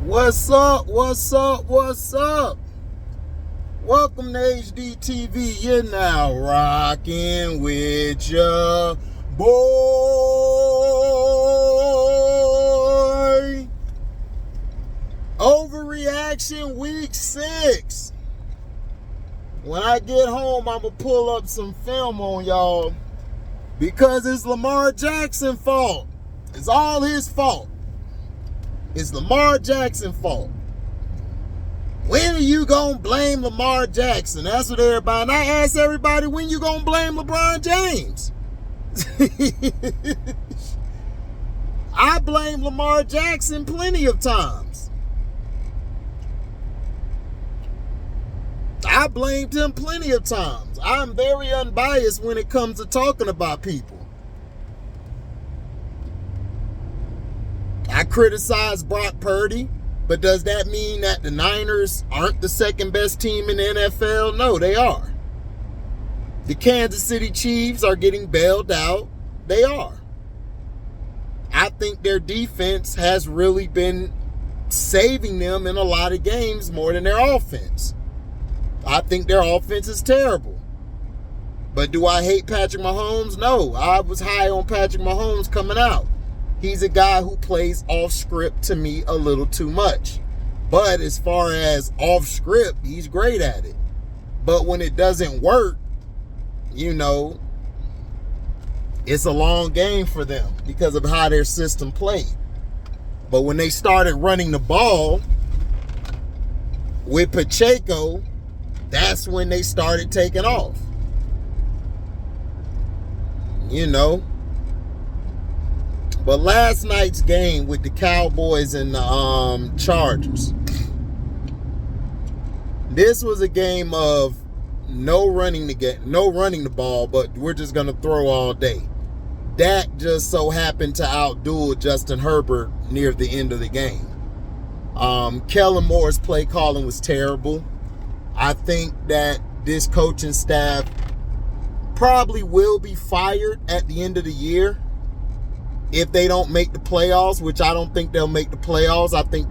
What's up? What's up? What's up? Welcome to HDiiTV. You're now rocking with your boy. Overreaction week 6. When I get home, I'm going to pull up some film on y'all because it's Lamar Jackson's fault. It's all his fault. It's Lamar Jackson's fault. When are you going to blame Lamar Jackson? That's what everybody... And I ask everybody, when you going to blame LeBron James? I blame Lamar Jackson plenty of times. I blamed him plenty of times. I'm very unbiased when it comes to talking about people. I criticize Brock Purdy, but does that mean that the Niners aren't the second best team in the NFL? No, they are. The Kansas City Chiefs are getting bailed out. They are. I think their defense has really been saving them in a lot of games more than their offense. I think their offense is terrible. But do I hate Patrick Mahomes? No, I was high on Patrick Mahomes coming out. He's a guy who plays off script to me a little too much. But as far as off script, he's great at it. But when it doesn't work, you know, it's a long game for them because of how their system played. But when they started running the ball with Pacheco, that's when they started taking off. You know. But last night's game with the Cowboys and the Chargers, this was a game of no running the ball, but we're just gonna throw all day. Dak just so happened to outduel Justin Herbert near the end of the game. Kellen Moore's play calling was terrible. I think that this coaching staff probably will be fired at the end of the year. If they don't make the playoffs, which I don't think they'll make the playoffs, I think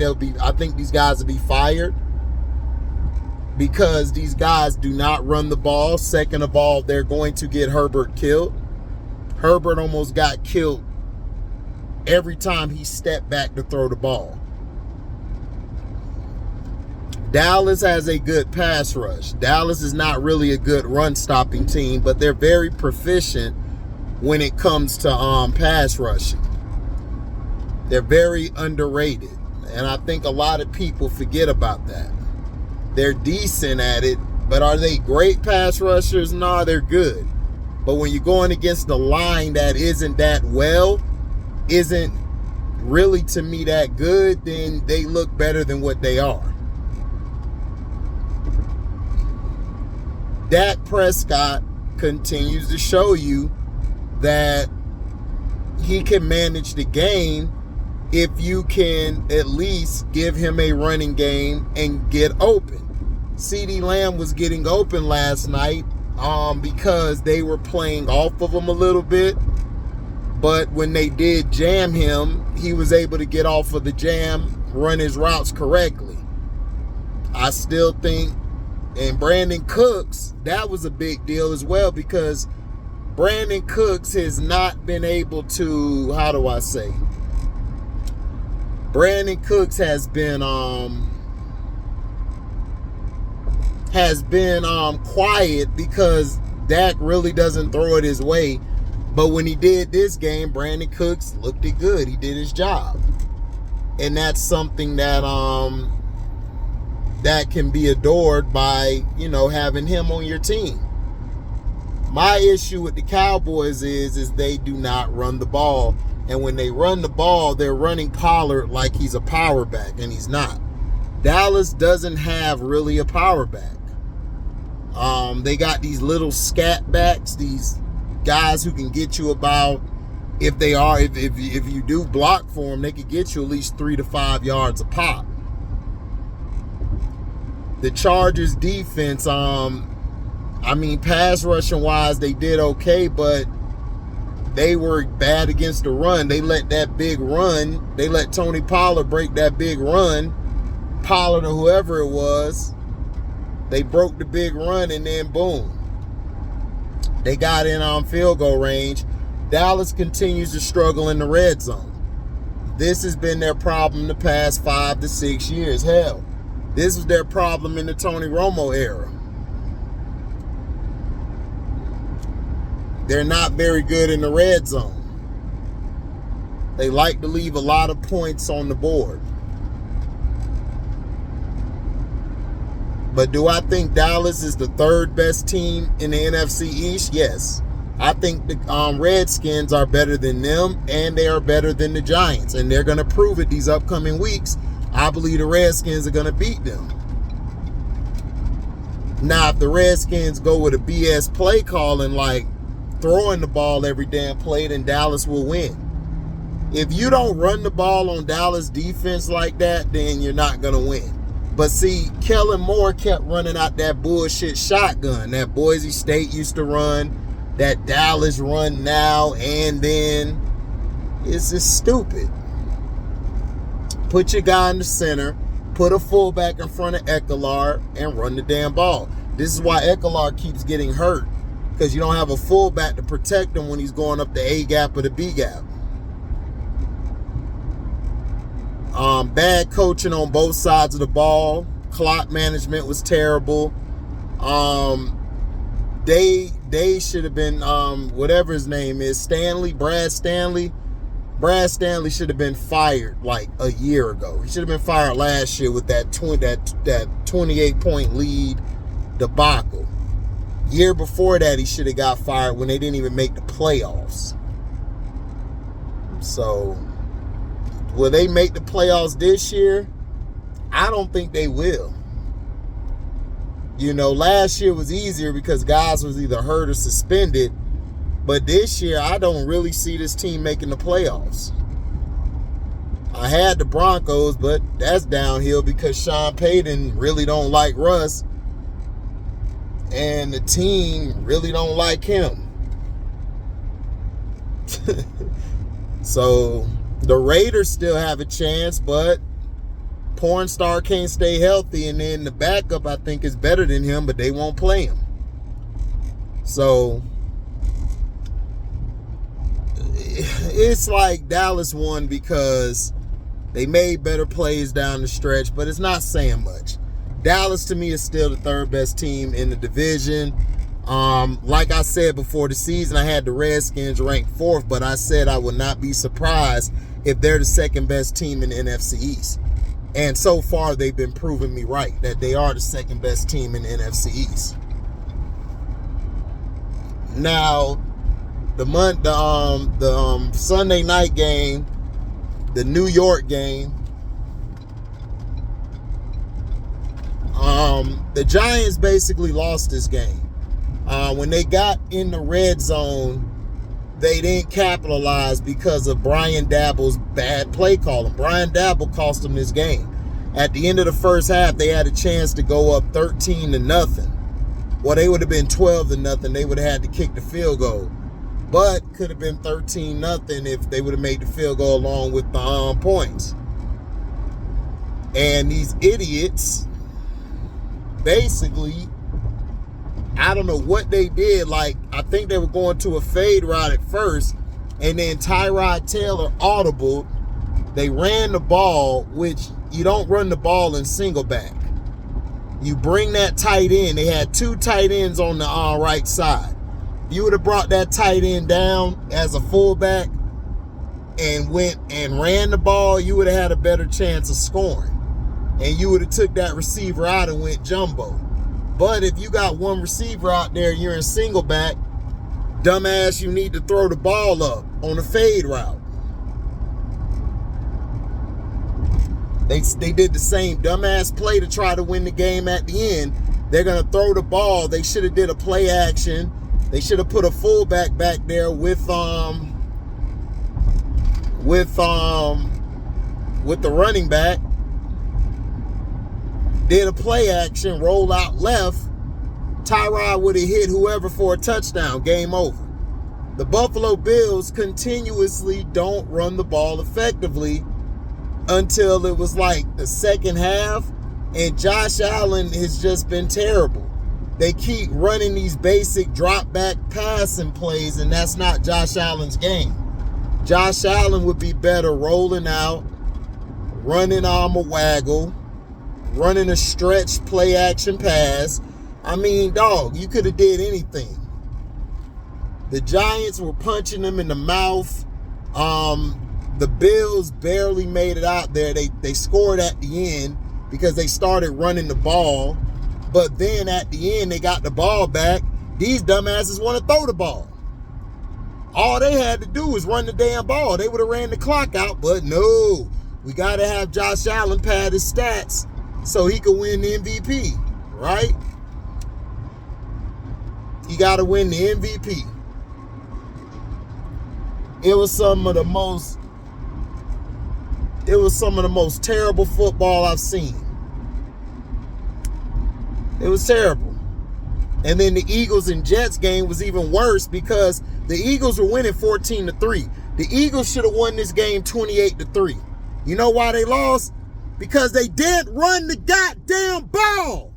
these guys will be fired because these guys do not run the ball. Second of all, they're going to get Herbert killed. Herbert almost got killed every time he stepped back to throw the ball. Dallas has a good pass rush. Dallas is not really a good run-stopping team, but they're very proficient when it comes to pass rushing. They're very underrated, and I think a lot of people forget about that. They're decent at it, but are they great pass rushers? No, they're good. But when you're going against a line that isn't really to me that good, then they look better than what they are. Dak Prescott continues to show you that he can manage the game if you can at least give him a running game and get open. CeeDee Lamb was getting open last night because they were playing off of him a little bit. But when they did jam him, he was able to get off of the jam, run his routes correctly. I still think, and Brandon Cooks, that was a big deal as well because Brandon Cooks has not been able to, how do I say? Brandon Cooks has been quiet because Dak really doesn't throw it his way. But when he did this game, Brandon Cooks looked it good. He did his job. And that's something that that can be adored by, you know, having him on your team. My issue with the Cowboys is they do not run the ball. And when they run the ball, they're running Pollard like he's a power back, and he's not. Dallas doesn't have really a power back. They got these little scat backs, these guys who can get you about, if you do block for them, they could get you at least 3 to 5 yards a pop. The Chargers defense, pass rushing wise, they did okay, but they were bad against the run. They let Tony Pollard break that big run Pollard or whoever it was, they broke the big run, and then boom, they got in on field goal range. Dallas continues to struggle in the red zone. This has been their problem the past 5 to 6 years. Hell, this was their problem in the Tony Romo era. They're not very good in the red zone. They like to leave a lot of points on the board. But do I think Dallas is the third best team in the NFC East? Yes. I think the Redskins are better than them, and they are better than the Giants. And they're going to prove it these upcoming weeks. I believe the Redskins are going to beat them. Now, if the Redskins go with a BS play calling, like throwing the ball every damn play, then Dallas will win. If you don't run the ball on Dallas defense like that, then you're not going to win. But see, Kellen Moore kept running out that bullshit shotgun that Boise State used to run, that Dallas run now and then. It's just stupid. Put your guy in the center, put a fullback in front of Ekeler, and run the damn ball. This is why Ekeler keeps getting hurt, because you don't have a fullback to protect him when he's going up the A gap or the B gap. Bad coaching on both sides of the ball. Clock management was terrible. They should have been, whatever his name is, Brad Stanley. Brad Stanley should have been fired like a year ago. He should have been fired last year with that 28-point lead debacle. Year before that, he should have got fired when they didn't even make the playoffs. So, will they make the playoffs this year? I don't think they will. You know, last year was easier because guys was either hurt or suspended. But this year, I don't really see this team making the playoffs. I had the Broncos, but that's downhill because Sean Payton really don't like Russ. And the team really don't like him. So, the Raiders still have a chance, but porn star can't stay healthy, and then the backup I think is better than him, but they won't play him. So it's like Dallas won because they made better plays down the stretch, but it's not saying much. Dallas to me is still the third best team in the division. Like I said before the season, I had the Redskins ranked 4th, but I said I would not be surprised if they're the second best team in the NFC East. And so far, they've been proving me right that they are the second best team in the NFC East. Now, the Sunday night game, the New York game, the Giants basically lost this game. When they got in the red zone, they didn't capitalize because of Brian Daboll's bad play calling. Brian Daboll cost them this game. At the end of the first half, they had a chance to go up 13-0. Well, they would have been 12-0. They would have had to kick the field goal. But could have been 13-0 if they would have made the field goal along with the points. And these idiots, basically, I don't know what they did. Like, I think they were going to a fade route at first, and then Tyrod Taylor audibled. They ran the ball, which you don't run the ball in single back. You bring that tight end. They had 2 tight ends on the right side. If you would have brought that tight end down as a fullback and went and ran the ball, you would have had a better chance of scoring. And you would have took that receiver out and went jumbo. But if you got one receiver out there, you're in single back, dumbass, you need to throw the ball up on a fade route. They did the same dumbass play to try to win the game at the end. They're going to throw the ball. They should have did a play action. They should have put a fullback back there with the running back. Did a play action, roll out left. Tyrod would have hit whoever for a touchdown. Game over. The Buffalo Bills continuously don't run the ball effectively until it was like the second half. And Josh Allen has just been terrible. They keep running these basic drop back passing plays, and that's not Josh Allen's game. Josh Allen would be better rolling out, running arm a waggle, running a stretch play action pass. I mean, dog, you could have did anything. The Giants were punching them in the mouth. The Bills barely made it out there. They scored at the end because they started running the ball. But then at the end, they got the ball back. These dumbasses want to throw the ball. All they had to do was run the damn ball. They would have ran the clock out, but no. We got to have Josh Allen pad his stats so he could win the MVP, right? He got to win the MVP. It was some of the most terrible football I've seen. It was terrible. And then the Eagles and Jets game was even worse because the Eagles were winning 14-3. The Eagles should have won this game 28-3. You know why they lost? Because they didn't run the goddamn ball.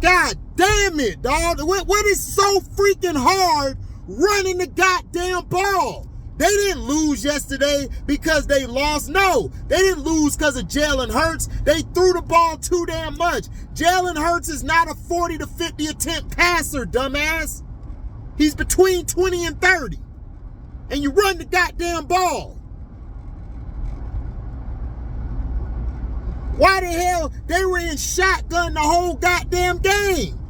God damn it, dog. What is so freaking hard running the goddamn ball? They didn't lose yesterday because they lost. No, they didn't lose because of Jalen Hurts. They threw the ball too damn much. Jalen Hurts is not a 40 to 50 attempt passer, dumbass. He's between 20 and 30. And you run the goddamn ball. Why the hell they were in shotgun the whole goddamn game?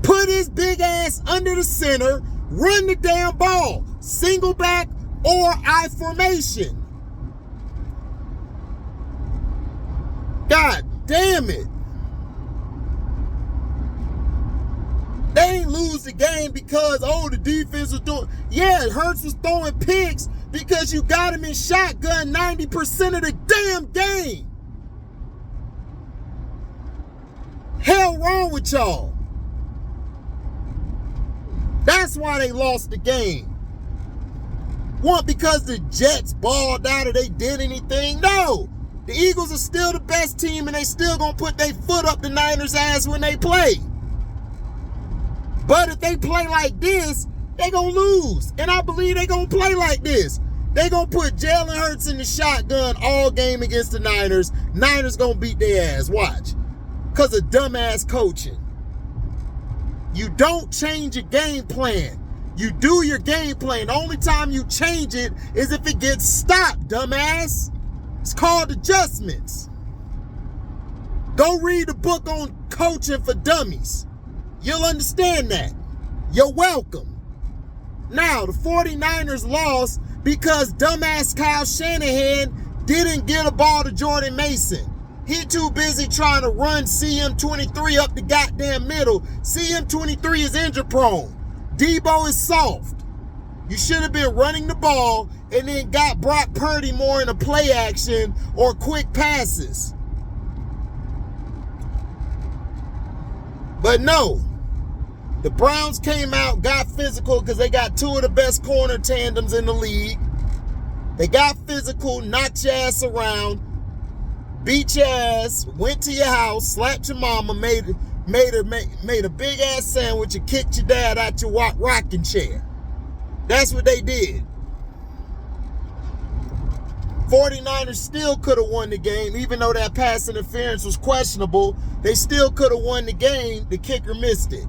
Put his big ass under the center, run the damn ball. Single back or I formation. God damn it. They ain't lose the game because, the defense was doing. Yeah, Hurts was throwing picks because you got him in shotgun 90% of the damn game. Hell wrong with y'all. That's why they lost the game. What, because the Jets balled out or they did anything? No. The Eagles are still the best team and they still gonna put their foot up the Niners' ass when they play. But if they play like this, they gonna lose. And I believe they gonna play like this. They gonna put Jalen Hurts in the shotgun all game against the Niners. Niners gonna beat their ass. Watch. Because of dumbass coaching. You don't change your game plan. You do your game plan. The only time you change it is if it gets stopped, dumbass. It's called adjustments. Go read the book on coaching for dummies. You'll understand that. You're welcome. Now, the 49ers lost because dumbass Kyle Shanahan didn't get a ball to Jordan Mason. He too busy trying to run CM23 up the goddamn middle. CM23 is injury prone. Debo is soft. You should have been running the ball and then got Brock Purdy more in a play action or quick passes. But no. The Browns came out, got physical because they got two of the best corner tandems in the league. They got physical, knocked your ass around, beat your ass, went to your house, slapped your mama, made a big ass sandwich and kicked your dad out your rocking chair. That's what they did. 49ers still could have won the game, even though that pass interference was questionable. They still could have won the game. The kicker missed it.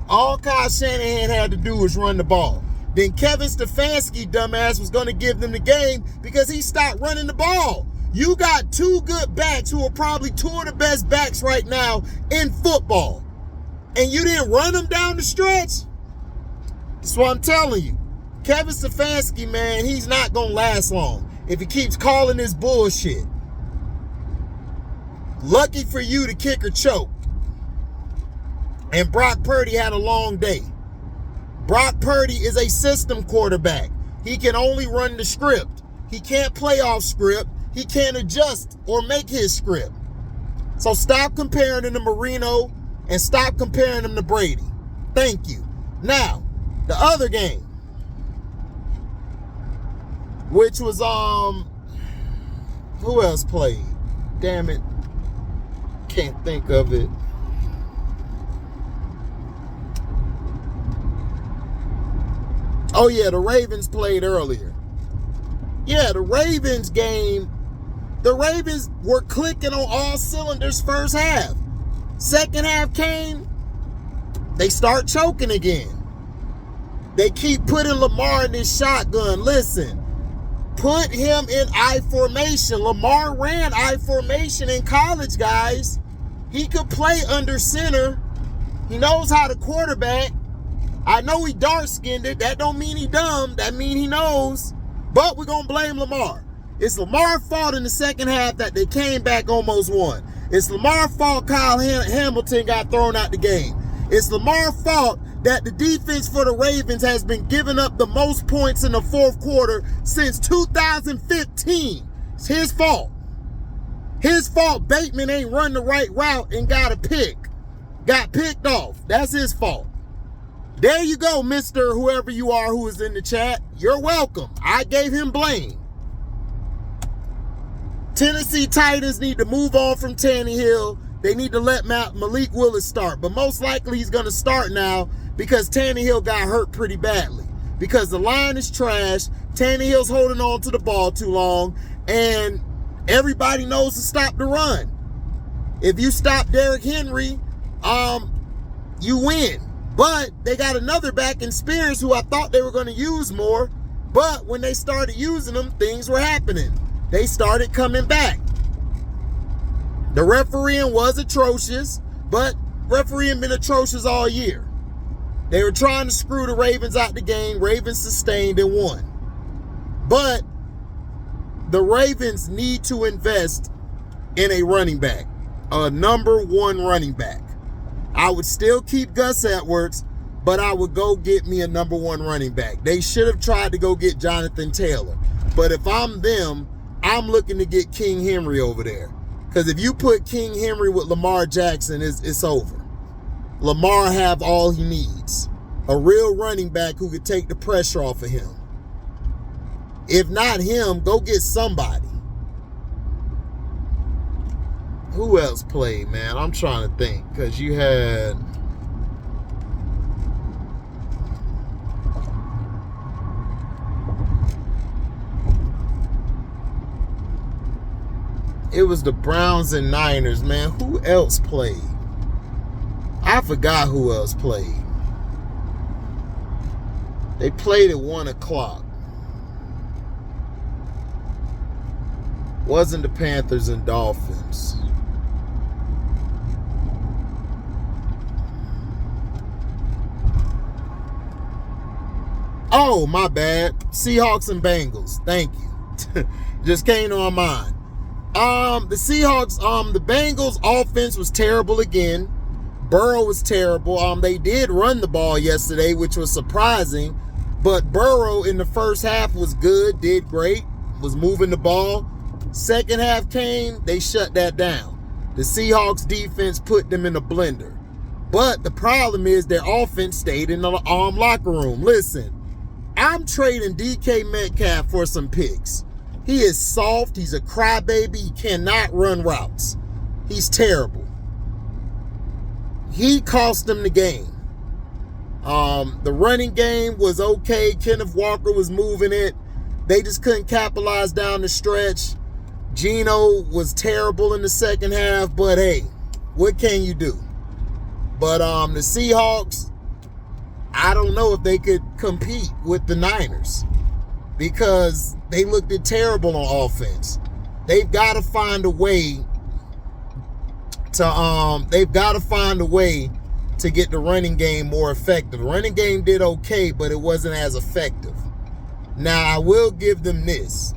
All Kyle Shanahan had to do was run the ball. Then Kevin Stefanski, dumbass, was going to give them the game because he stopped running the ball. You got two good backs who are probably two of the best backs right now in football. And you didn't run them down the stretch? That's what I'm telling you. Kevin Stefanski, man, he's not going to last long if he keeps calling this bullshit. Lucky for you, the kicker choked. And Brock Purdy had a long day. Brock Purdy is a system quarterback. He can only run the script. He can't play off script. He can't adjust or make his script. So stop comparing him to Marino and stop comparing him to Brady. Thank you. Now, the other game, which was Who else played? Damn it. Can't think of it. Oh, yeah, the Ravens played earlier. Yeah, the Ravens game, the Ravens were clicking on all cylinders first half. Second half came, they start choking again. They keep putting Lamar in this shotgun. Listen, put him in I formation. Lamar ran I formation in college, guys. He could play under center. He knows how to quarterback. I know he dark-skinned it. That don't mean he dumb. That mean he knows. But we're going to blame Lamar. It's Lamar's fault in the second half that they came back almost won. It's Lamar's fault Kyle Hamilton got thrown out the game. It's Lamar's fault that the defense for the Ravens has been giving up the most points in the fourth quarter since 2015. It's his fault. His fault Bateman ain't run the right route and got a pick. Got picked off. That's his fault. There you go, Mr. Whoever you are who is in the chat. You're welcome. I gave him blame. Tennessee Titans need to move on from Tannehill. They need to let Malik Willis start. But most likely he's going to start now because Tannehill got hurt pretty badly. Because the line is trash. Tannehill's holding on to the ball too long. And everybody knows to stop the run. If you stop Derrick Henry, you win. But they got another back in Spears who I thought they were going to use more. But when they started using them, things were happening. They started coming back. The refereeing was atrocious, but refereeing been atrocious all year. They were trying to screw the Ravens out the game. Ravens sustained and won. But the Ravens need to invest in a running back, a number one running back. I would still keep Gus Edwards, but I would go get me a number one running back. They should have tried to go get Jonathan Taylor. But if I'm them, I'm looking to get King Henry over there. Because if you put King Henry with Lamar Jackson, it's over. Lamar have all he needs. A real running back who could take the pressure off of him. If not him, go get somebody. Who else played, man? I'm trying to think. Because you had... It was the Browns and Niners, man. Who else played? I forgot who else played. They played at 1 o'clock. Wasn't the Panthers and Dolphins. Oh, my bad. Seahawks and Bengals. Thank you. Just came to my mind. The Seahawks, the Bengals offense was terrible again. Burrow was terrible. They did run the ball yesterday, which was surprising. But Burrow in the first half was good, did great, was moving the ball. Second half came, they shut that down. The Seahawks defense put them in a blender. But the problem is their offense stayed in the locker room. Listen, I'm trading DK Metcalf for some picks. He is soft. He's a crybaby. He cannot run routes. He's terrible. He cost them the game. The running game was okay. Kenneth Walker was moving it. They just couldn't capitalize down the stretch. Geno was terrible in the second half, but hey, what can you do? But the Seahawks, I don't know if they could compete with the Niners because they looked terrible on offense. They've got to find a way to get the running game more effective. The running game did okay, but it wasn't as effective. Now, I will give them this.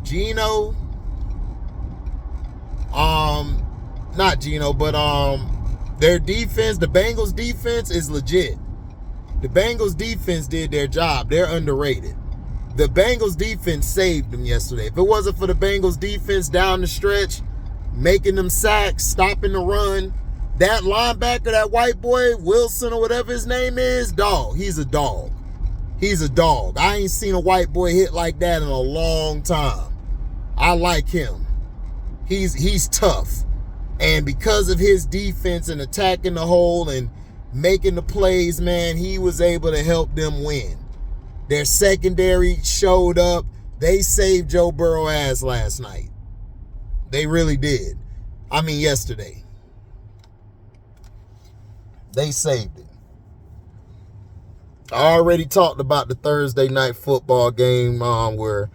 Geno, not Geno, but their defense, the Bengals defense is legit. The Bengals defense did their job. They're underrated. The Bengals defense saved them yesterday. If it wasn't for the Bengals defense down the stretch, making them sacks, stopping the run, that linebacker, that white boy, Wilson or whatever his name is, dog. He's a dog. He's a dog. I ain't seen a white boy hit like that in a long time. I like him. He's tough. And because of his defense and attacking the hole and making the plays, man, he was able to help them win. Their secondary showed up. They saved Joe Burrow ass last night. They really did. I mean, yesterday. They saved it. I already talked about the Thursday night football game where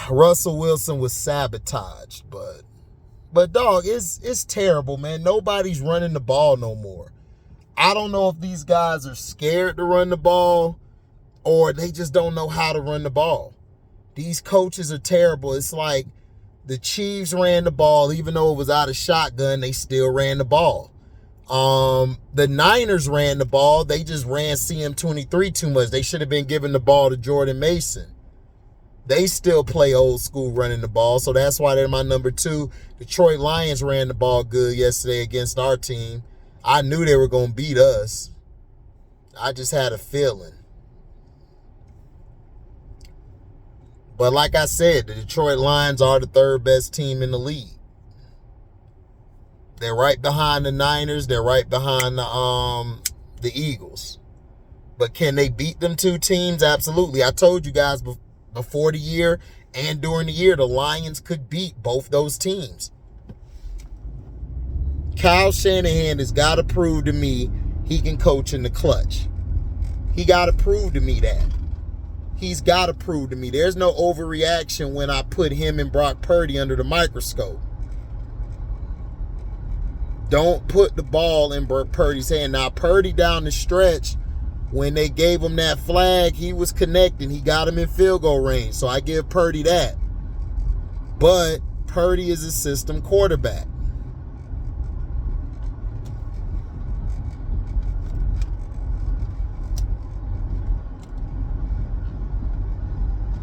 Russell Wilson was sabotaged, but dog, it's terrible, man. Nobody's running the ball no more. I don't know if these guys are scared to run the ball or they just don't know how to run the ball. These coaches are terrible. It's like the Chiefs ran the ball, even though it was out of shotgun, they still ran the ball. The Niners ran the ball. They just ran CM23 too much. They should have been giving the ball to Jordan Mason. They still play old school running the ball, so that's why they're my number 2. Detroit Lions ran the ball good yesterday against our team. I knew they were going to beat us. I just had a feeling. But like I said, the Detroit Lions are the 3rd best team in the league. They're right behind the Niners. They're right behind the Eagles. But can they beat them 2 teams? Absolutely. I told you guys before the year and during the year, the Lions could beat both those teams. Kyle Shanahan has got to prove to me he can coach in the clutch. He got to prove to me that. He's got to prove to me. There's no overreaction when I put him and Brock Purdy under the microscope. Don't put the ball in Brock Purdy's hand. Now, Purdy down the stretch, when they gave him that flag, he was connecting. He got him in field goal range. So I give Purdy that. But Purdy is a system quarterback.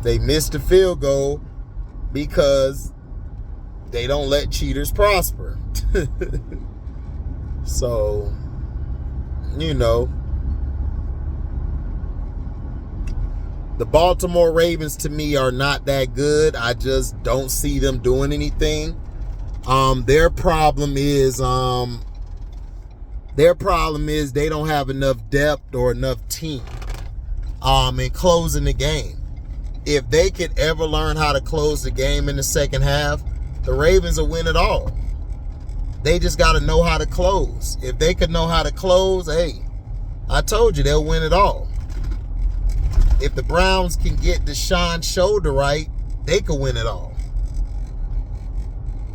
They missed the field goal because they don't let cheaters prosper. So, you know, the Baltimore Ravens to me are not that good. I just don't see them doing anything. Their problem is they don't have enough depth or enough team in closing the game. If they could ever learn how to close the game in the second half, the Ravens will win it all. They just got to know how to close. If they could know how to close, hey, I told you they'll win it all. If the Browns can get Deshaun's shoulder right, they could win it all.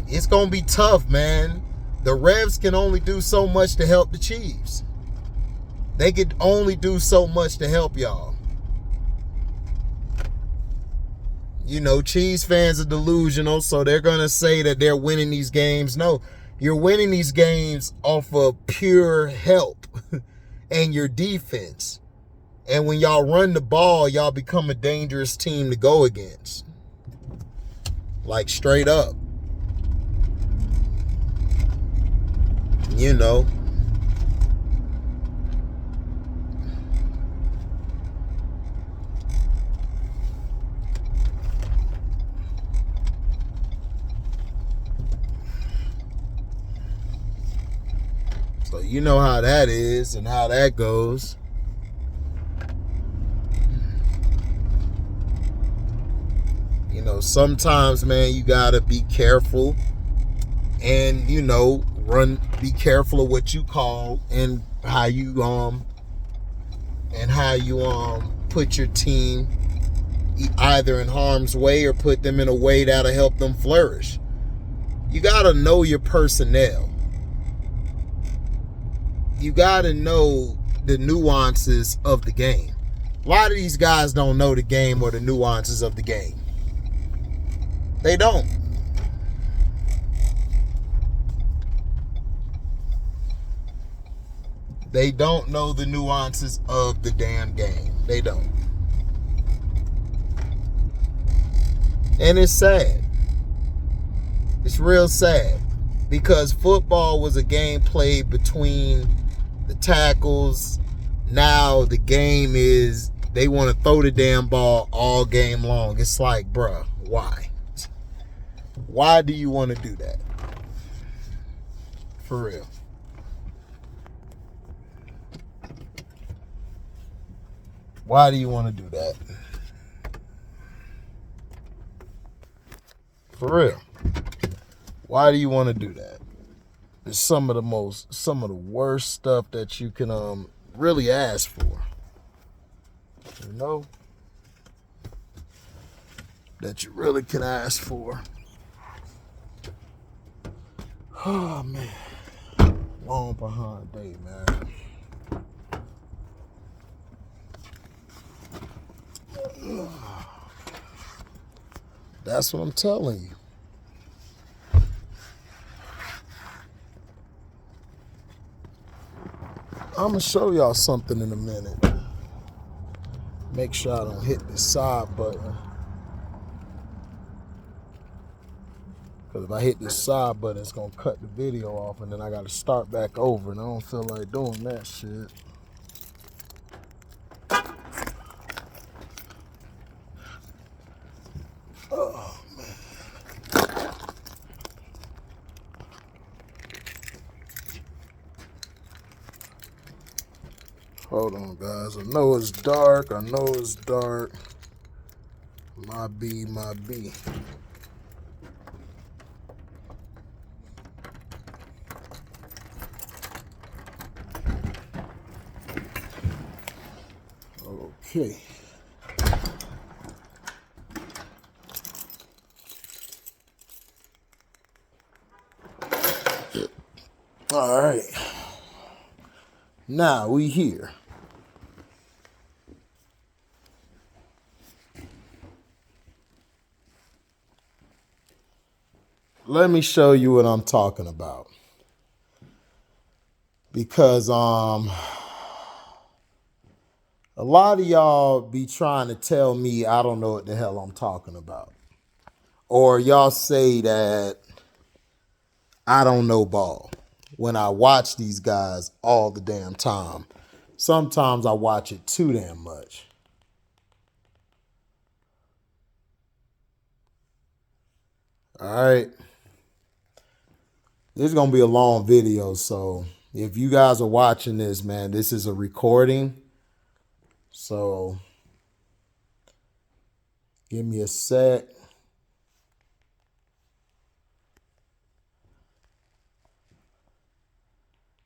It's going to be tough, man. The Revs can only do so much to help the Chiefs. They could only do so much to help y'all. You know, Chiefs fans are delusional, so they're going to say that they're winning these games. No, you're winning these games off of pure help and your defense. And when y'all run the ball, y'all become a dangerous team to go against. Like, straight up. You know. So you know how that is and how that goes. You know, sometimes, man, you gotta be careful and, you know, be careful of what you call and how you put your team either in harm's way or put them in a way that'll help them flourish. You gotta know your personnel. You got to know the nuances of the game. A lot of these guys don't know the game or the nuances of the game. They don't. They don't know the nuances of the damn game. They don't. And it's sad. It's real sad. Because football was a game played between the tackles. Now the game is they want to throw the damn ball all game long. It's like, bruh, why? Why do you want to do that? For real. Why do you want to do that? For real. Why do you want to do that? It's some of the worst stuff that you can really ask for. You know? That you really can ask for. Oh man. Long behind day, man. That's what I'm telling you. I'm going to show y'all something in a minute. Make sure I don't hit the side button. Because if I hit this side button, it's going to cut the video off and then I got to start back over. And I don't feel like doing that shit. Oh, man. Hold on, guys. I know it's dark. My B. Okay. All right. Now we here. Let me show you what I'm talking about. Because a lot of y'all be trying to tell me I don't know what the hell I'm talking about. Or y'all say that I don't know ball when I watch these guys all the damn time. Sometimes I watch it too damn much. All right. This is going to be a long video, so if you guys are watching this, man, this is a recording. So give me a sec.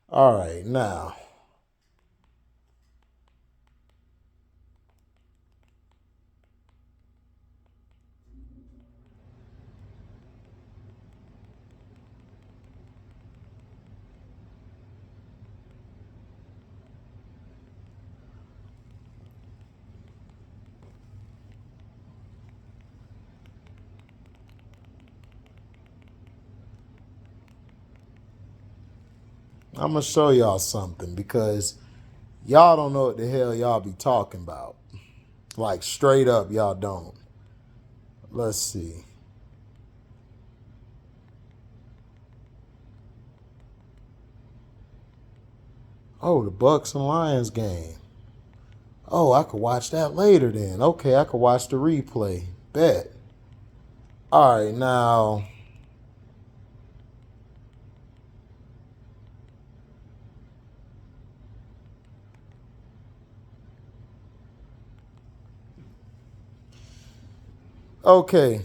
All right, now. I'm going to show y'all something because y'all don't know what the hell y'all be talking about. Like straight up, y'all don't. Let's see. Oh, the Bucks and Lions game. Oh, I could watch that later then. Okay, I could watch the replay. Bet. All right, now. Okay.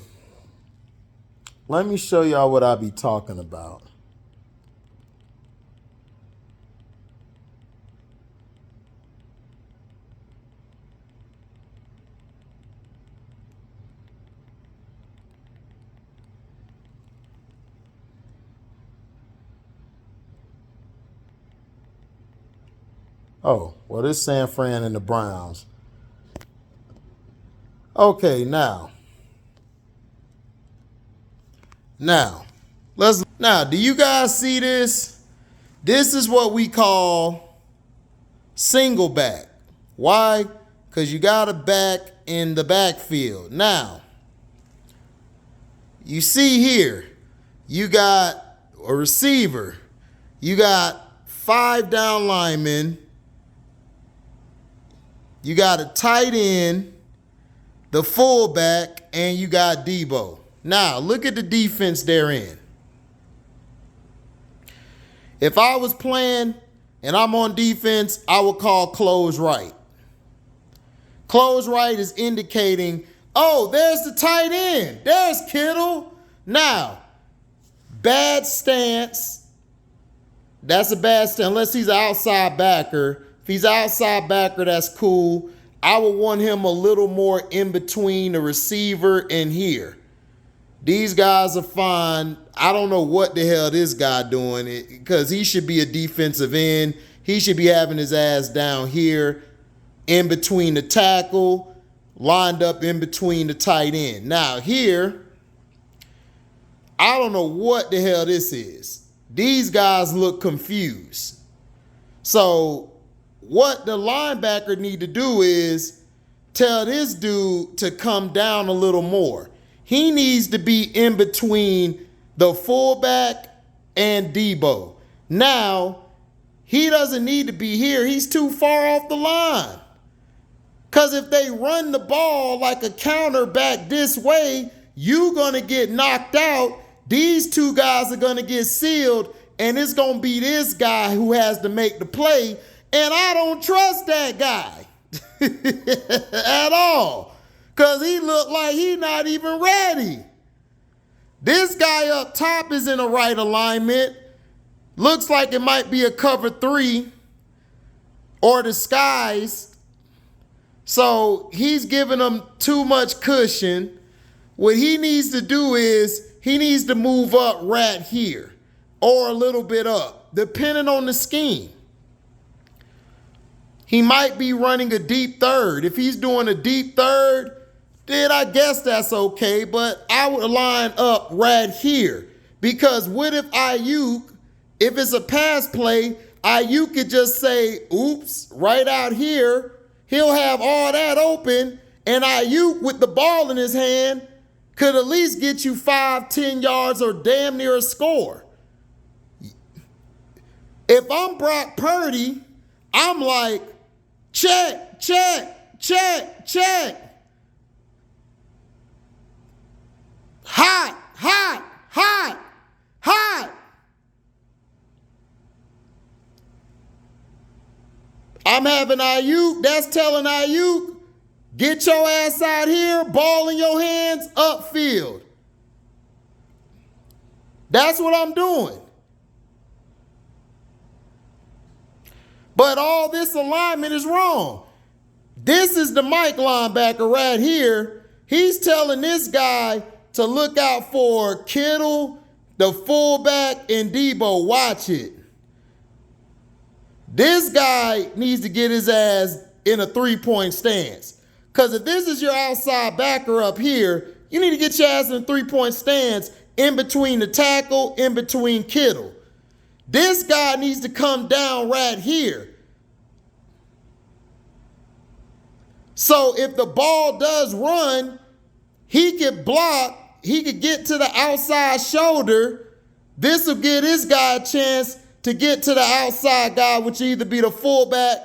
Let me show y'all what I be talking about. Oh, well, this San Fran and the Browns. Okay, now, do you guys see this? This is what we call single back. Why? Because you got a back in the backfield. Now, you see here, you got a receiver. You got 5 down linemen. You got a tight end, the fullback, and you got Debo. Now, look at the defense they're in. If I was playing and I'm on defense, I would call close right. Close right is indicating, oh, there's the tight end. There's Kittle. Now, bad stance. That's a bad stance, unless he's an outside backer. If he's an outside backer, that's cool. I would want him a little more in between the receiver and here. These guys are fine. I don't know what the hell this guy doing, because he should be a defensive end. He should be having his ass down here in between the tackle, lined up in between the tight end. Now here, I don't know what the hell this is. These guys look confused. So what the linebacker need to do is tell this dude to come down a little more. He needs to be in between the fullback and Debo. Now, he doesn't need to be here. He's too far off the line. Because if they run the ball like a counter back this way, you're going to get knocked out. These two guys are going to get sealed, and it's going to be this guy who has to make the play. And I don't trust that guy at all, because he looked like he's not even ready. This guy up top is in the right alignment. Looks like it might be a cover 3 or disguise. So he's giving them too much cushion. What he needs to do is he needs to move up right here or a little bit up, depending on the scheme. He might be running a deep third. If he's doing a deep third, then I guess that's okay. But I would line up right here, because what if Ayuk, if it's a pass play, Ayuk could just say, oops, right out here. He'll have all that open, and Ayuk with the ball in his hand could at least get you 5-10 yards or damn near a score. If I'm Brock Purdy, I'm like, check, check, check, check. Hot, hot, hot, hot. I'm having Ayuk. That's telling Ayuk, get your ass out here, ball in your hands, upfield. That's what I'm doing. But all this alignment is wrong. This is the Mike linebacker right here. He's telling this guy to look out for Kittle, the fullback, and Debo. Watch it. This guy needs to get his ass in a 3-point stance. Because if this is your outside backer up here, you need to get your ass in a 3-point stance in between the tackle, in between Kittle. This guy needs to come down right here. So if the ball does run, he could block, he could get to the outside shoulder. This will give this guy a chance to get to the outside guy, which either be the fullback.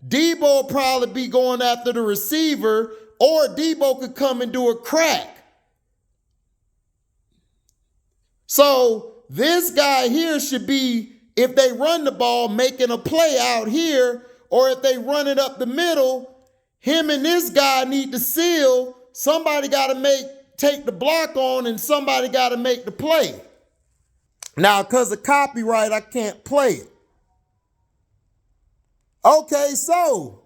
Debo will probably be going after the receiver, or Debo could come and do a crack. So this guy here should be, if they run the ball, making a play out here, or if they run it up the middle, him and this guy need to seal. Somebody got to take the block on, and somebody got to make the play. Now, because of copyright, I can't play it. Okay, so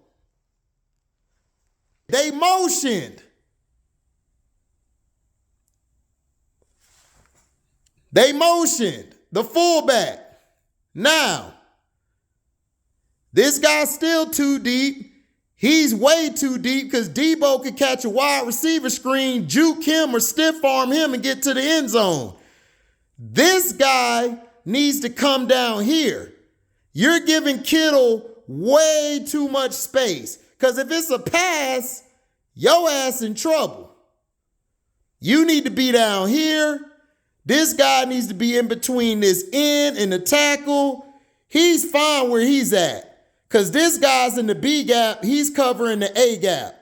they motioned. They motioned the fullback. Now, this guy's still too deep. He's way too deep, because Debo could catch a wide receiver screen, juke him or stiff arm him and get to the end zone. This guy needs to come down here. You're giving Kittle way too much space, because if it's a pass, your ass in trouble. You need to be down here. This guy needs to be in between this end and the tackle. He's fine where he's at, Because this guy's in the B gap, he's covering the A gap.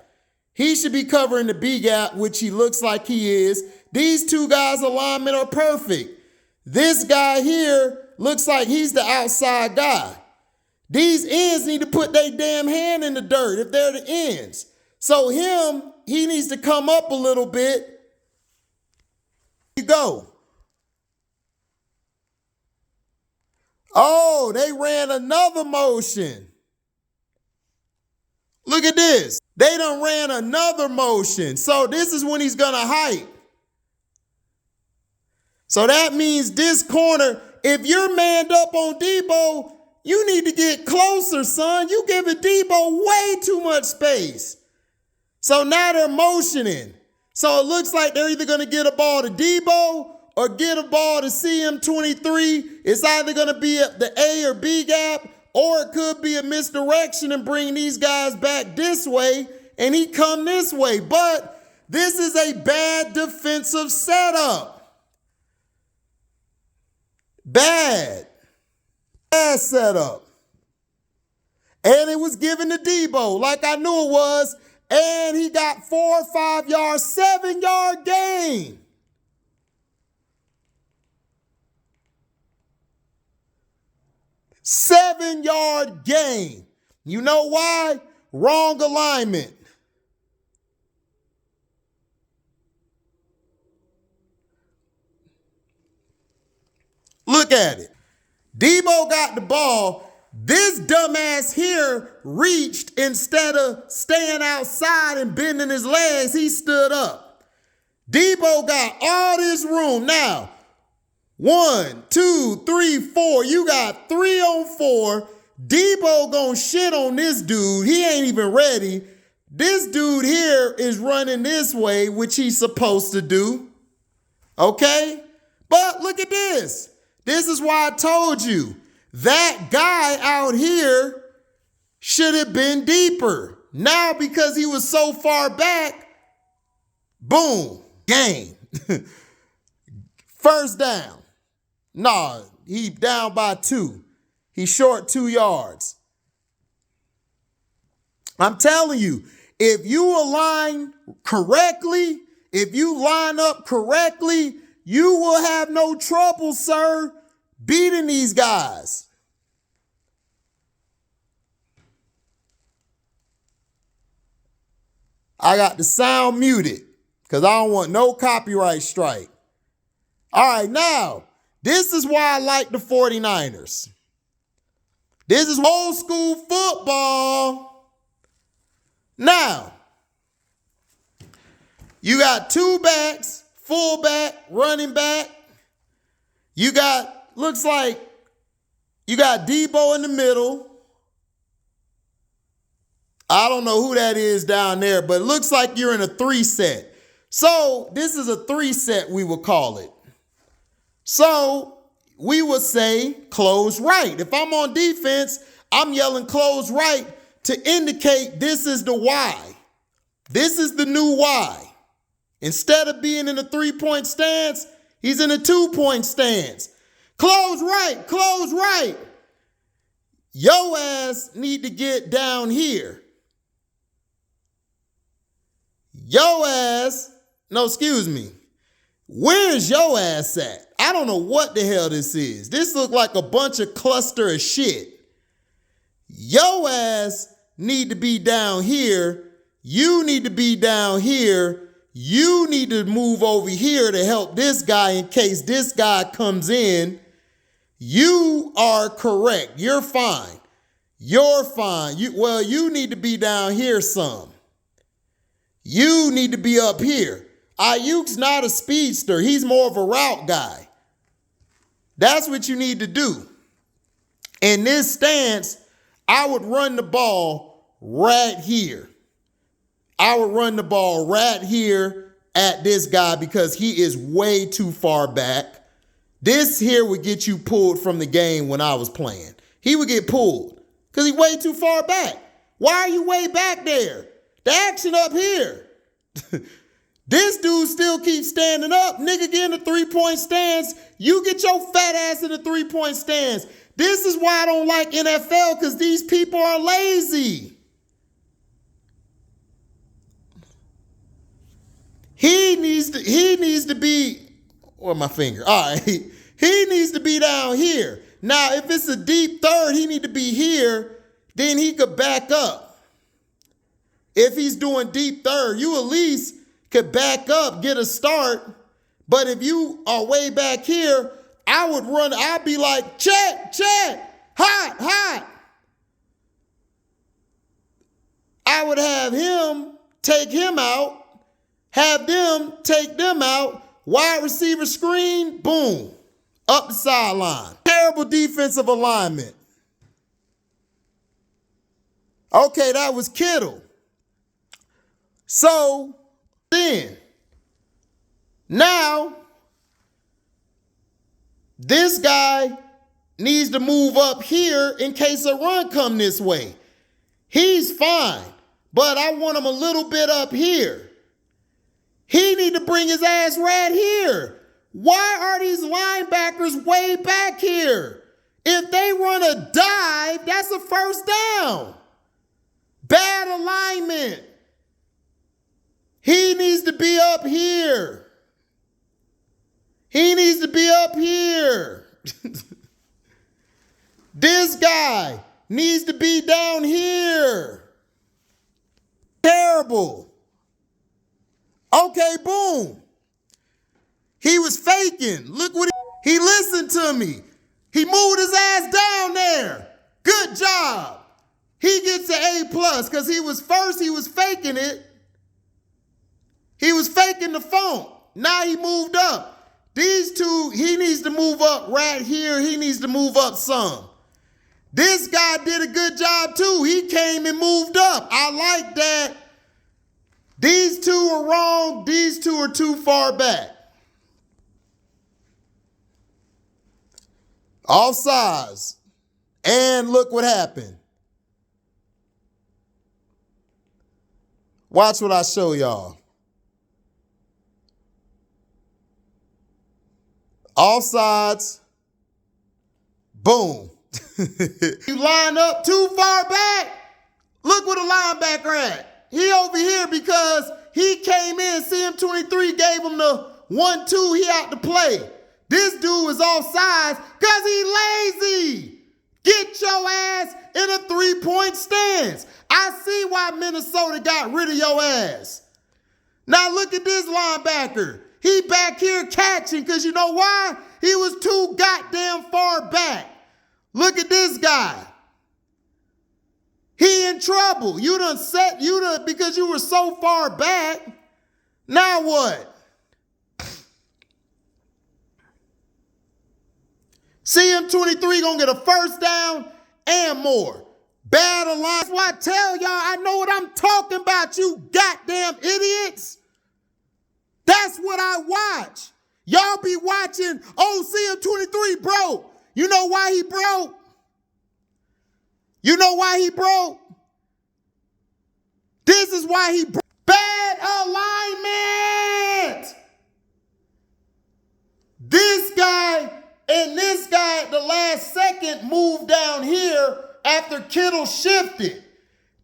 He should be covering the B gap, which he looks like he is. These two guys' alignment are perfect. This guy here looks like he's the outside guy. These ends need to put their damn hand in the dirt if they're the ends. So he needs to come up a little bit. You go. Oh, they ran another motion. Look at this. They done ran another motion. So this is when he's going to hike. So that means this corner, if you're manned up on Debo, you need to get closer, son. You giving Debo way too much space. So now they're motioning. So it looks like they're either going to get a ball to Debo or get a ball to CM23. It's either going to be at the A or B gap, or it could be a misdirection and bring these guys back this way, and he come this way. But this is a bad defensive setup. Bad setup. And it was given to Debo like I knew it was. And he got 4 or 5 yards, 7-yard gain. Seven-yard gain. You know why? Wrong alignment. Look at it. Debo got the ball. This dumbass here reached instead of staying outside and bending his legs, he stood up. Debo got all this room. Now, 1, 2, 3, 4. You got 3 on 4. Debo gonna shit on this dude. He ain't even ready. This dude here is running this way, which he's supposed to do. Okay? But look at this. This is why I told you. That guy out here should have been deeper. Now, because he was so far back, boom, game. First down. Nah, he down by 2. He's short 2 yards. I'm telling you, if you align correctly, if you line up correctly, you will have no trouble, sir, beating these guys. I got the sound muted because I don't want no copyright strike. All right, now, this is why I like the 49ers. This is old school football. Now, you got 2 backs, fullback, running back. You got, looks like you got Debo in the middle. I don't know who that is down there, but it looks like you're in a 3 set. So this is a 3 set, we would call it. So we would say close right. If I'm on defense, I'm yelling close right to indicate this is the Y. This is the new Y. Instead of being in a 3-point stance, he's in a 2-point stance. Close right, close right. Yo ass need to get down here. Yo ass, no, excuse me. Where's yo ass at? I don't know what the hell this is. This look like a bunch of cluster of shit. Yo ass need to be down here. You need to be down here. You need to move over here to help this guy in case this guy comes in. You are correct. You're fine. You're fine. You need to be down here some. You need to be up here. Ayuk's not a speedster. He's more of a route guy. That's what you need to do. In this stance, I would run the ball right here. I would run the ball right here at this guy because he is way too far back. This here would get you pulled from the game when I was playing. He would get pulled because he's way too far back. Why are you way back there? The action up here. This dude still keeps standing up. Nigga get in the three-point stance. You get your fat ass in the three-point stance. This is why I don't like NFL, because these people are lazy. He needs to be, where my finger? All right. He needs to be down here. Now, if it's a deep third, he need to be here. Then he could back up. If he's doing deep third, you at least could back up, get a start. But if you are way back here, I would run, I'd be like, check, hot, hot. I would have him take him out, have them take them out, wide receiver screen, boom, up the sideline. Terrible defensive alignment. Okay, that was Kittle. So then, now, this guy needs to move up here in case a run come this way. He's fine, but I want him a little bit up here. He need to bring his ass right here. Why are these linebackers way back here? If they run a dive, that's a first down. Bad alignment. He needs to be up here. He needs to be up here. This guy needs to be down here. Terrible. Okay, boom. He was faking. Look what he listened to me. He moved his ass down there. Good job. He gets an A+ because he was faking it. He was faking the funk. Now he moved up. These two, he needs to move up right here. He needs to move up some. This guy did a good job too. He came and moved up. I like that. These two are wrong. These two are too far back. Offsides. And look what happened. Watch what I show y'all. Offsides. Boom. You line up too far back. Look where the linebacker at. He over here because he came in. CM23 gave him the 1-2. He out to play. This dude is offsides because he lazy. Get your ass in a three-point stance. I see why Minnesota got rid of your ass. Now look at this linebacker. He back here catching because you know why? He was too goddamn far back. Look at this guy. He in trouble. Because you were so far back. Now what? CM23 gonna get a first down and more. Bad alignment. That's why I tell y'all I know what I'm talking about, you goddamn idiots. That's what I watch. Y'all be watching, oh, CM23 broke. You know why he broke? You know why he broke? This is why he broke. Bad alignment. This guy and this guy at the last second moved down here after Kittle shifted.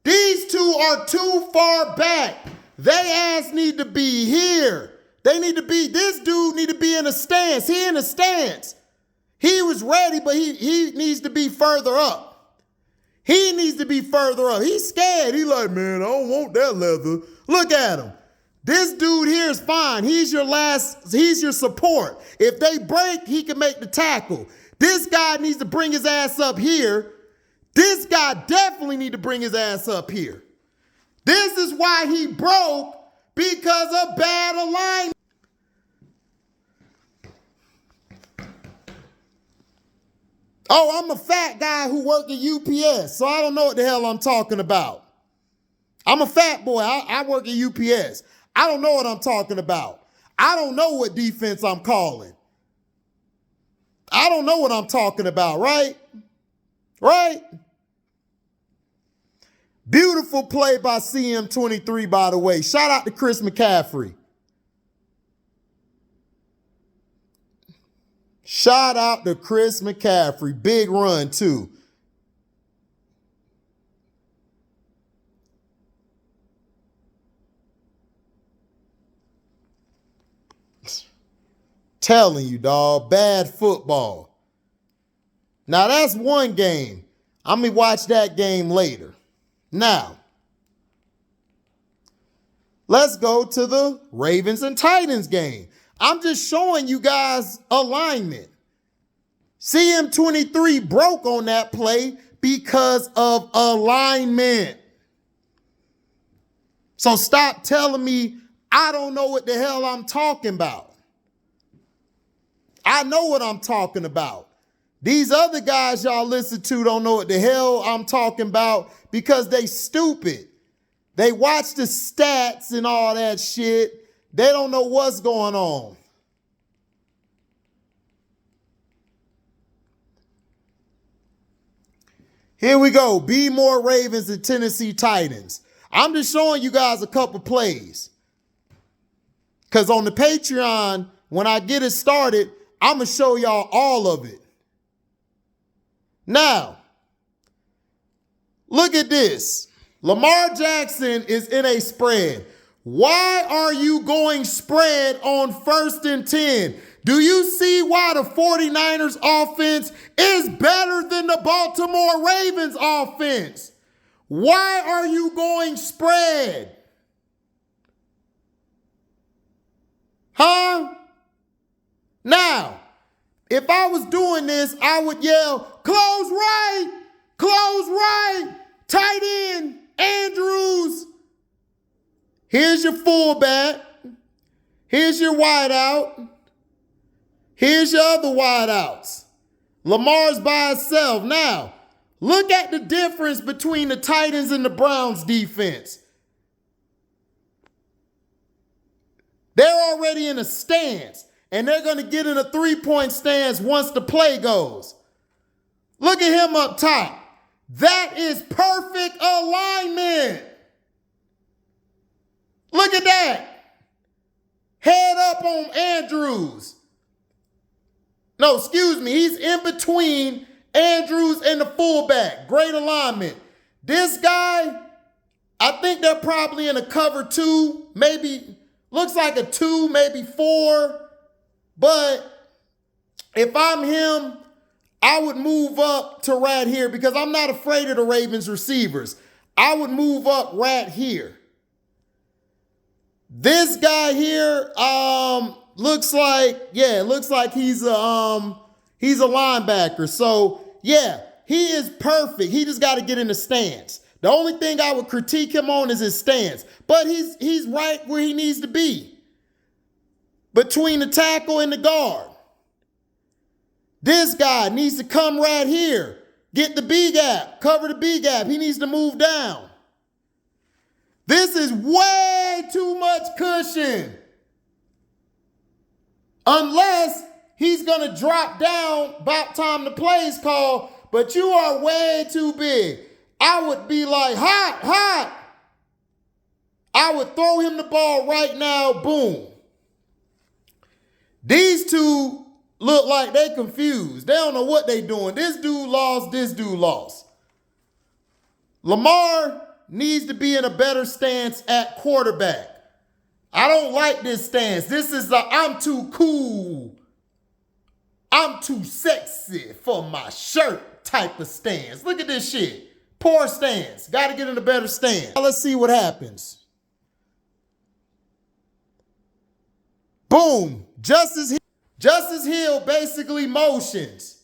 These two are too far back. They ass need to be here. This dude need to be in a stance. He in a stance. He was ready, but he needs to be further up. He needs to be further up. He's scared. He like, man, I don't want that leather. Look at him. This dude here is fine. He's your support. If they break, he can make the tackle. This guy needs to bring his ass up here. This guy definitely need to bring his ass up here. This is why he broke, because of bad alignment. Oh, I'm a fat guy who work at UPS, so I don't know what the hell I'm talking about. I'm a fat boy. I work at UPS. I don't know what I'm talking about. I don't know what defense I'm calling. I don't know what I'm talking about, right? Right? Beautiful play by CM23, by the way. Shout out to Chris McCaffrey. Shout out to Chris McCaffrey. Big run, too. Telling you, dog, bad football. Now, that's one game. I'm going to watch that game later. Now, let's go to the Ravens and Titans game. I'm just showing you guys alignment. CM23 broke on that play because of alignment. So stop telling me I don't know what the hell I'm talking about. I know what I'm talking about. These other guys y'all listen to don't know what the hell I'm talking about because they stupid. They watch the stats and all that shit. They don't know what's going on. Here we go. Be more Ravens and Tennessee Titans. I'm just showing you guys a couple plays. Because on the Patreon, when I get it started, I'm going to show y'all all of it. Now, look at this. Lamar Jackson is in a spread. Why are you going spread on 1st and 10? Do you see why the 49ers offense is better than the Baltimore Ravens offense? Why are you going spread? Huh? Now, if I was doing this, I would yell, close right, tight end, Andrews. Here's your fullback. Here's your wideout. Here's your other wideouts. Lamar's by himself. Now, look at the difference between the Titans and the Browns defense. They're already in a stance, and they're going to get in a 3-point stance once the play goes. Look at him up top. That is perfect alignment. Look at that. Head up on Andrews. No, excuse me. He's in between Andrews and the fullback. Great alignment. This guy, I think they're probably in a cover 2. Maybe, looks like a 2, maybe 4. But if I'm him, I would move up to right here because I'm not afraid of the Ravens receivers. I would move up right here. This guy here looks like he's a linebacker. So, yeah, he is perfect. He just got to get in the stance. The only thing I would critique him on is his stance. But he's right where he needs to be. Between the tackle and the guard. This guy needs to come right here. Get the B gap. Cover the B gap. He needs to move down. This is way too much cushion. Unless he's going to drop down about time the play's called, but you are way too big. I would be like, hot. I would throw him the ball right now. Boom. These two look like they confused. They don't know what they doing. This dude lost. This dude lost. Lamar needs to be in a better stance at quarterback. I don't like this stance. This is the I'm too cool, I'm too sexy for my shirt type of stance. Look at this shit. Poor stance. Got to get in a better stance. Now let's see what happens. Boom. Justice Hill basically motions.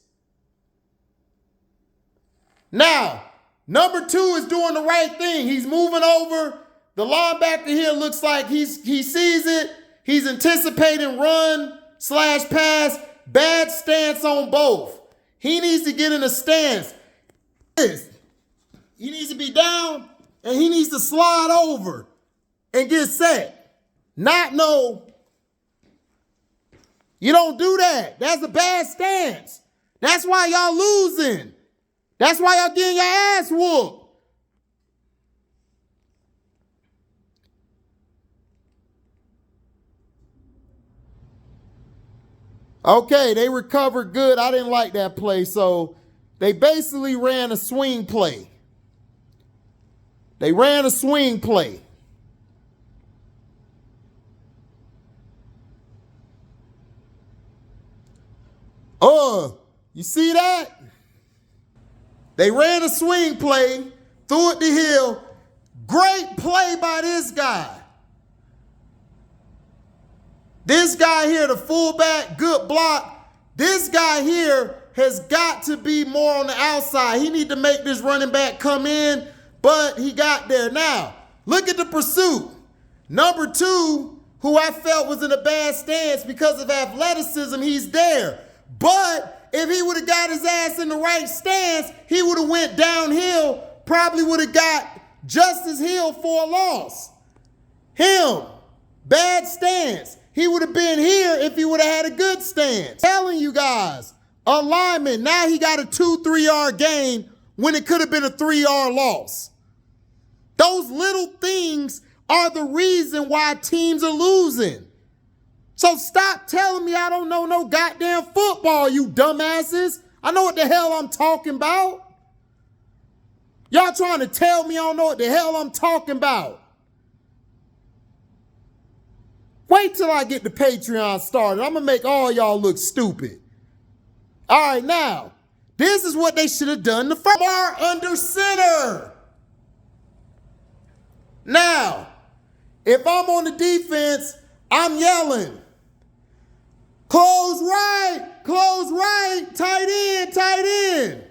Now, number 2 is doing the right thing. He's moving over. The linebacker here looks like he sees it. He's anticipating run/pass. Bad stance on both. He needs to get in a stance. He needs to be down and he needs to slide over and get set. You don't do that. That's a bad stance. That's why y'all losing. That's why y'all getting your ass whooped. Okay, they recovered good. I didn't like that play, so they basically ran a swing play. They ran a swing play. You see that? They ran a swing play, threw it to Hill. Great play by this guy. This guy here, the fullback, good block. This guy here has got to be more on the outside. He need to make this running back come in, but he got there. Now, look at the pursuit. Number 2, who I felt was in a bad stance because of athleticism, he's there. But if he would have got his ass in the right stance, he would have went downhill, probably would have got Justice Hill for a loss. Him, bad stance. He would have been here if he would have had a good stance. Telling you guys, alignment. Now he got a 2-3 yard gain when it could have been a 3-yard loss. Those little things are the reason why teams are losing. So stop telling me I don't know no goddamn football, you dumbasses. I know what the hell I'm talking about. Y'all trying to tell me I don't know what the hell I'm talking about. Wait till I get the Patreon started. I'm going to make all y'all look stupid. All right, now, this is what they should have done the first. Bar under center. Now, if I'm on the defense, I'm yelling. Close right, tight end.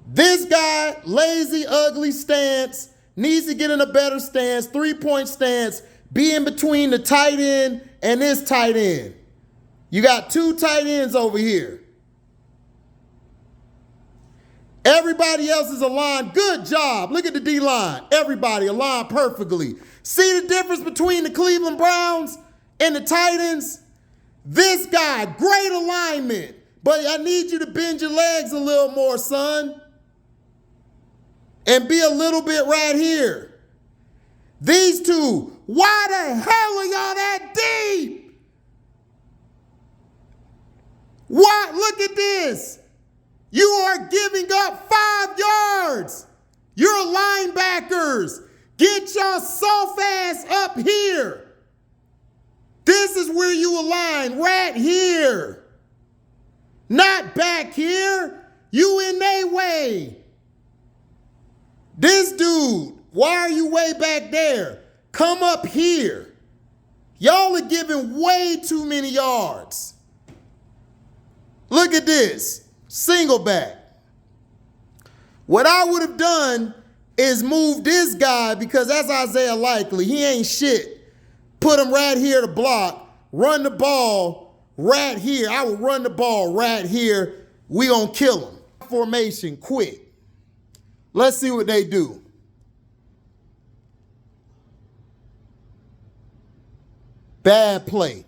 This guy, lazy, ugly stance, needs to get in a better stance, 3-point stance, be in between the tight end and this tight end. You got 2 tight ends over here. Everybody else is aligned. Good job. Look at the D-line. Everybody aligned perfectly. See the difference between the Cleveland Browns and the Titans? This guy, great alignment. But I need you to bend your legs a little more, son. And be a little bit right here. These 2, why the hell are y'all that deep? What? Look at this. You are giving up 5 yards. You're linebackers. Get your soft ass up here. This is where you align, right here. Not back here. You in their way. This dude, why are you way back there? Come up here. Y'all are giving way too many yards. Look at this. Single back. What I would have done is move this guy because that's Isaiah Likely. He ain't shit. Put him right here to block. Run the ball right here. I would run the ball right here. We gonna kill him. Formation quick. Let's see what they do. Bad play.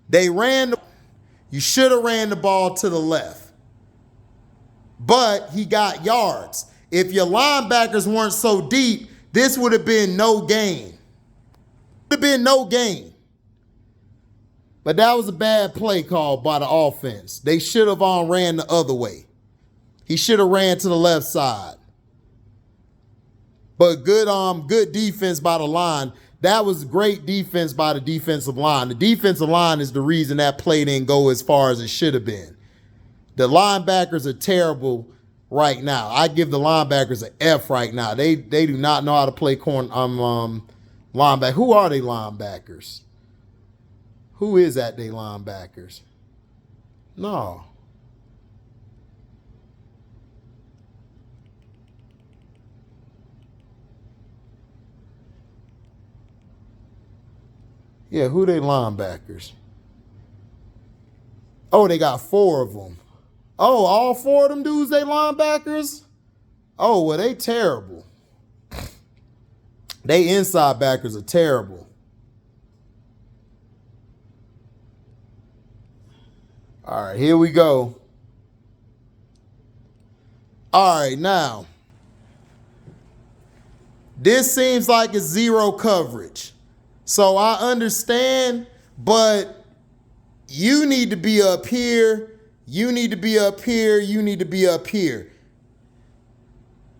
They ran the, you should have ran the ball to the left. But he got yards. If your linebackers weren't so deep, this would have been no gain. Would have been no gain. But that was a bad play call by the offense. They should have ran the other way. He should have ran to the left side. But good defense by the line. That was great defense by the defensive line. The defensive line is the reason that play didn't go as far as it should have been. The linebackers are terrible right now. I give the linebackers an F right now. They do not know how to play linebacker. Who are they linebackers? Who is that they linebackers? No. Yeah, who they linebackers? Oh, they got 4 of them. Oh, all 4 of them dudes they linebackers? Oh, well, they terrible. They inside backers are terrible. All right, here we go. All right, now. This seems like it's zero coverage. So I understand, but you need to be up here. You need to be up here. You need to be up here.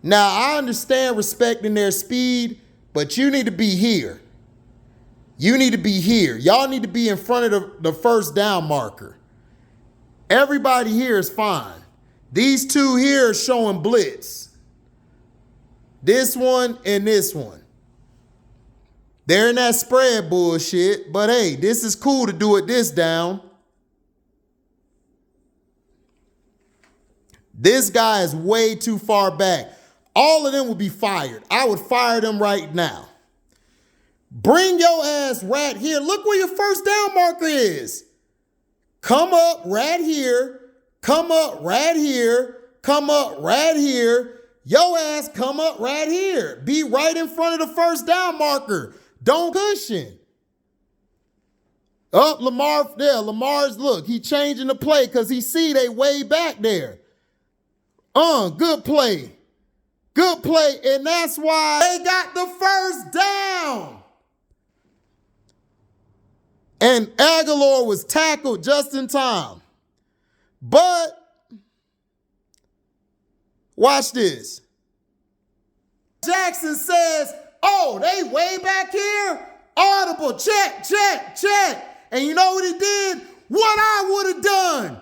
Now, I understand respecting their speed, but you need to be here. You need to be here. Y'all need to be in front of the first down marker. Everybody here is fine. These two here are showing blitz. This one and this one. They're in that spread bullshit, but hey, this is cool to do it this down. This guy is way too far back. All of them would be fired. I would fire them right now. Bring your ass right here. Look where your first down marker is. Come up right here. Come up right here. Come up right here. Your ass come up right here. Be right in front of the first down marker. Don't cushion. Up, Lamar there. Lamar's, look, he changing the play because he see they way back there. Good play. Good play. And that's why they got the first down. And Aguilar was tackled just in time. But watch this. Jackson says, oh, they way back here? Audible, check, check, check. And you know what he did? What I would have done.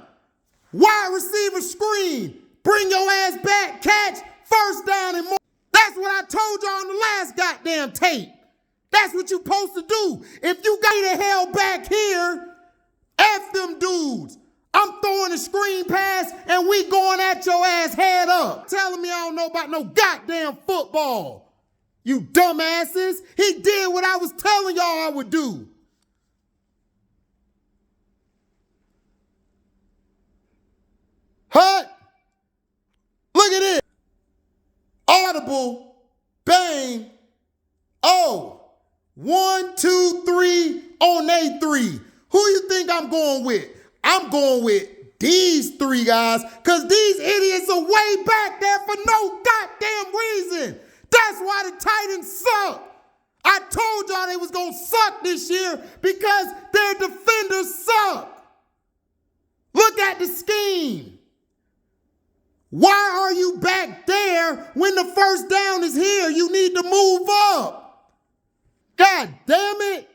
Wide receiver screen. Bring your ass back, catch, first down and more. That's what I told y'all on the last goddamn tape. That's what you supposed to do. If you got the hell back here, F them dudes. I'm throwing a screen pass and we going at your ass head up. Telling me I don't know about no goddamn football. You dumbasses. He did what I was telling y'all I would do. Hut. Look at it. Audible. Bang. Oh. 1, 2, 3 on they 3. Who you think I'm going with? I'm going with these 3 guys because these idiots are way back there for no goddamn reason. That's why the Titans suck. I told y'all they was going to suck this year because their defenders suck. Look at the scheme. Why are you back there when the first down is here? You need to move up. God damn it.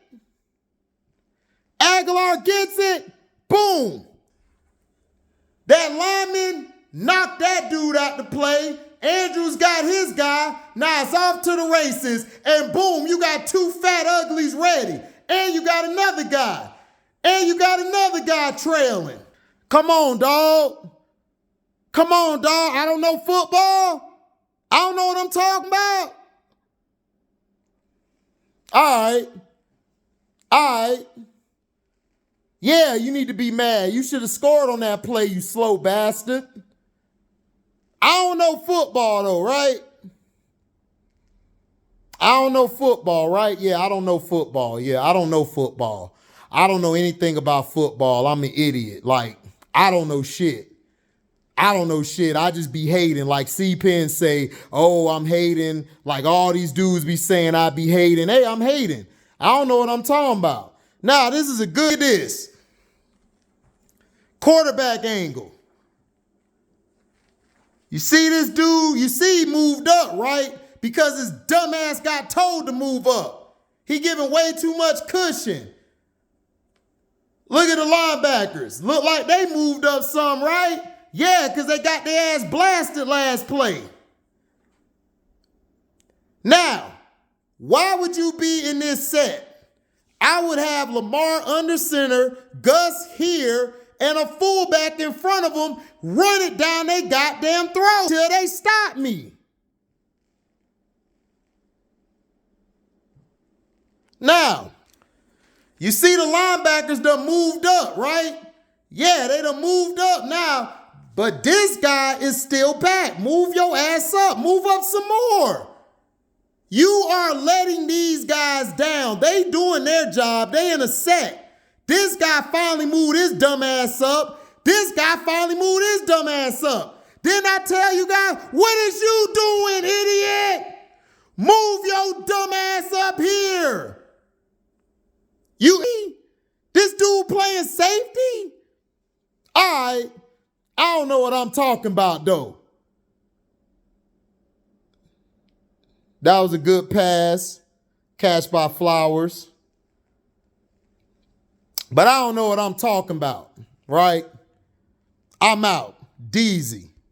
Aguilar gets it. Boom. That lineman knocked that dude out to play. Andrews got his guy. Now it's off to the races. And boom, you got 2 fat uglies ready. And you got another guy. And you got another guy trailing. Come on, dog. Come on, dog. I don't know football. I don't know what I'm talking about. All right. Yeah, you need to be mad. You should have scored on that play, you slow bastard. I don't know football though, right? I don't know football, right? Yeah, I don't know football. Yeah, I don't know football. I don't know anything about football. I'm an idiot. Like, I don't know shit. I don't know shit. I just be hating. Like C-Pen say, oh, I'm hating. Like all these dudes be saying I be hating. Hey, I'm hating. I don't know what I'm talking about. Now, this is a good quarterback angle. You see this dude? You see he moved up, right? Because his dumbass got told to move up. He giving way too much cushion. Look at the linebackers. Look like they moved up some, right? Yeah, because they got their ass blasted last play. Now, why would you be in this set? I would have Lamar under center, Gus here, and a fullback in front of them, run it down their goddamn throat till they stop me. Now, you see the linebackers done moved up, right? Yeah, they done moved up now. But this guy is still back. Move your ass up. Move up some more. You are letting these guys down. They doing their job. They in a set. This guy finally moved his dumb ass up. This guy finally moved his dumb ass up. Didn't I tell you guys, what is you doing, idiot? Move your dumb ass up here. This dude playing safety? All right. I don't know what I'm talking about, though. That was a good pass. Catch by Flowers. But I don't know what I'm talking about, right? I'm out. Deezy.